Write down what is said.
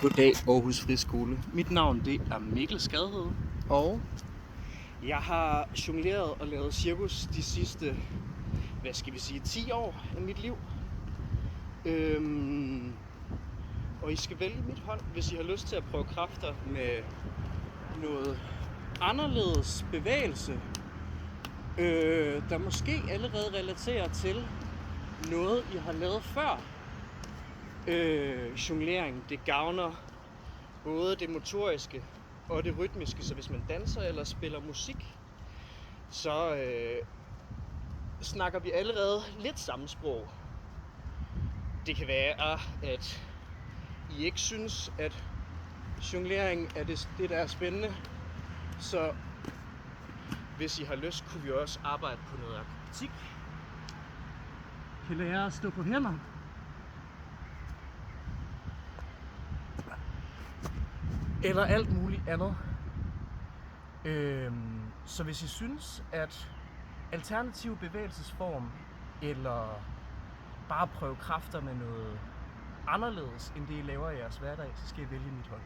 Goddag, Aarhus Friskole. Mit navn det er Mikkel Skadhed. Og Jeg har jongleret og lavet cirkus de sidste, 10 år af mit liv. Og I skal vælge mit hold, hvis I har lyst til at prøve kræfter med noget anderledes bevægelse, der måske allerede relaterer til noget, I har lavet før. Jonglering, det gavner både det motoriske og det rytmiske, så hvis man danser eller spiller musik, så snakker vi allerede lidt samme sprog. Det kan være, at I ikke synes, at jonglering er det der er spændende, så hvis I har lyst, kunne vi også arbejde på noget akrobatik. Kan lære at stå på hænder. Eller alt muligt andet. Så hvis I synes, at alternativ bevægelsesform, eller bare prøve kræfter med noget anderledes, end det I laver i jeres hverdag, så skal I vælge mit hold.